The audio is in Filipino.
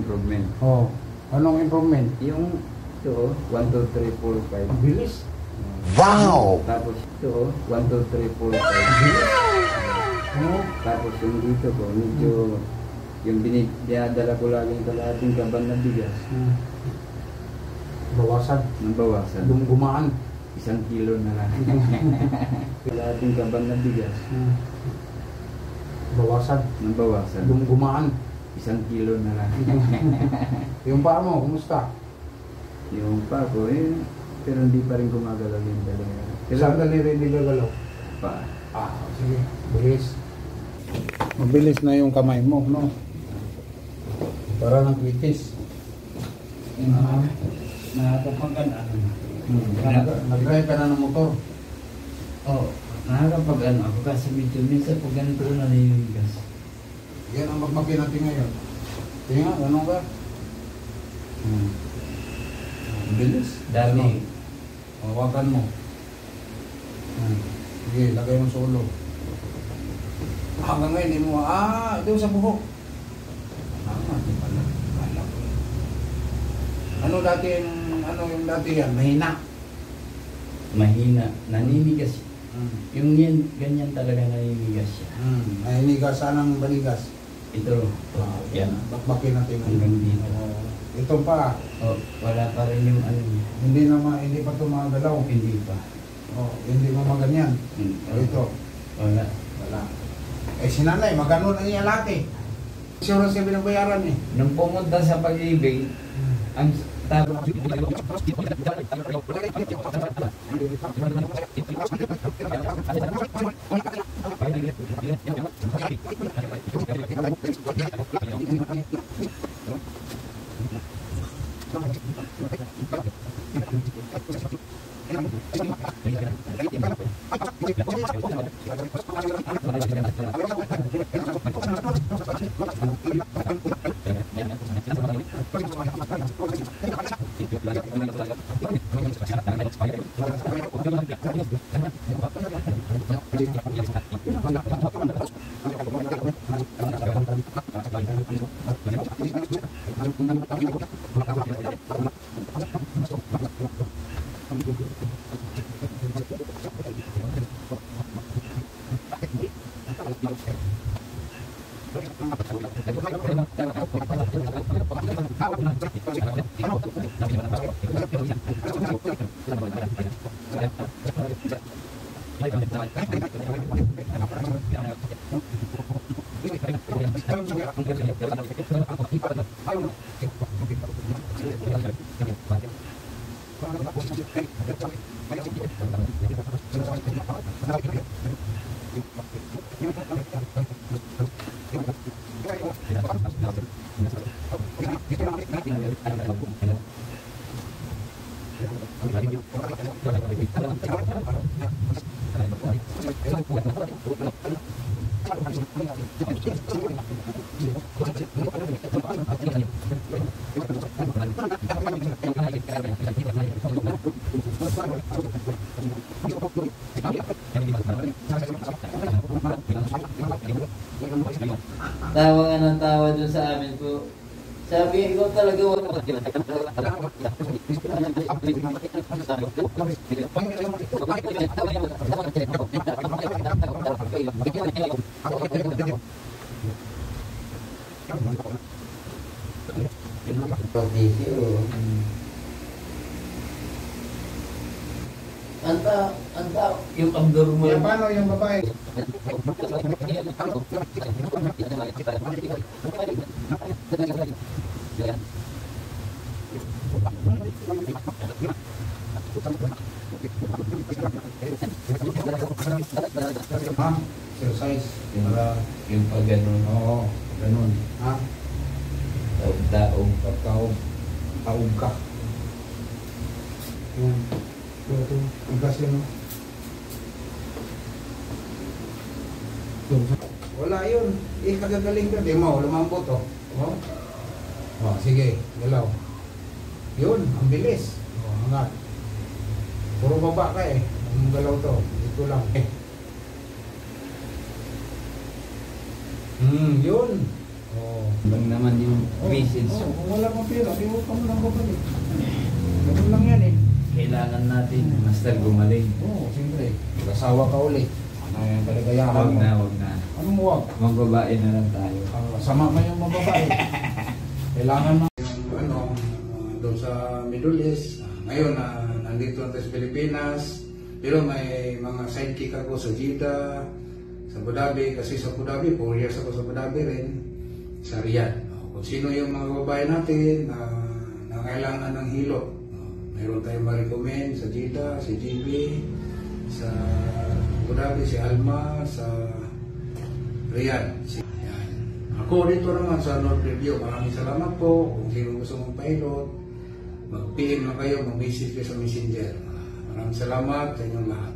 improvement. Oh, anong improvement? Yung ito, 1, 2, 3, 4, 5. Ang bilis. Wow! Tapos ito, 1, 2, 3, 4, 5. Oh, Tapos yung dito ko, medyo yung dinadala ko laging kalahating kaban na bigas, bawasan. nabawasan. Gumaan. 1 kilo na lang. Kalahating kaban na bigas, Bawasan. nabawasan. Gumaan. 1 kilo na lang. Yung paa mo, kumusta? Yung pa ko pero hindi pa rin gumagalaw yung talaga. Saan dali rin nilagalaw? Pa. Sige. Bilis. Mabilis na yung kamay mo, no? Para ng kwitis. Nakakapag-ano. Nag-drive ka na ng motor. Oo. Nakakapag-ano ako kasi medyo minsan pag ganito ko naninigas. Yan ang magmaki natin ngayon. Tingnan, ganun ka? Bilis. Dami. Hawakan mo. Sige, lagay mo sa ulo. Hanggang ngayon, hindi mo, ito sa buhok. Di pala. Kala ko. Ano yung dati yan? Mahina. Mahina. Naninigas. Yung yan, ganyan talaga naninigas siya. Mahinigas, saan ang baligas? Ito. Yan. Bakbakin natin. Hanggang dito. Ito pa. Oh, wala pa rin yung ano niya. Hindi pa tumagalaw. Hindi pa. Hindi mo maganyan. Ito. Wala. Si nanay, magano na niya lahat eh. Sure siya binabayaran eh. Nung pumunta sa pag-ibig, ang tawa nga ng tawa dun sa amin ko. Sabi, ikaw talaga Anta, yung abnormal. Yeah, paano yung babae? Exercise. Yung pag ganun. Oo, ganun. Taog. Taog ka. Yan. Ito, igas yun. Wala yun. Kagagaling ka. Di mo, lumambot oh. Sige, galaw. Yun, ang bilis. Hangat. Puro baba ka eh. Ang galaw to. Ito lang. Yun. Oo. Bang naman yung message. Oo, kung wala kang pera, di huwag ka mo lang babalik. Ganun lang yan eh. Kailangan natin, master, gumaling. Oo, siyempre. Mag-asawa ka ulit. Ay, kalagayahan Huwag mo. na, huwag na. Anong huwag? Magbabae na lang tayo. Sama ka yung mababae. Kailangan mo yung ano, doon sa Middle East. Ngayon, nandito na tayo sa Pilipinas. Pero may mga sidekick ako sa Jeddah, sa Abu Dhabi. Kasi sa Abu Dhabi, 4 years ako sa Abu Dhabi rin. Sa Riyadh. Kung sino yung mga babae natin na kailangan ng hilo. Mayroon tayong ma-recommend sa Jeddah, si JB, sa Abu Dhabi, si Alma, sa Riyadh. Yan. Ako dito naman sa North Review, maraming salamat po. Kung sino gusto mong pilot, mag-PM na kayo, mag-message kayo sa Messenger. Maraming salamat sa inyong lahat.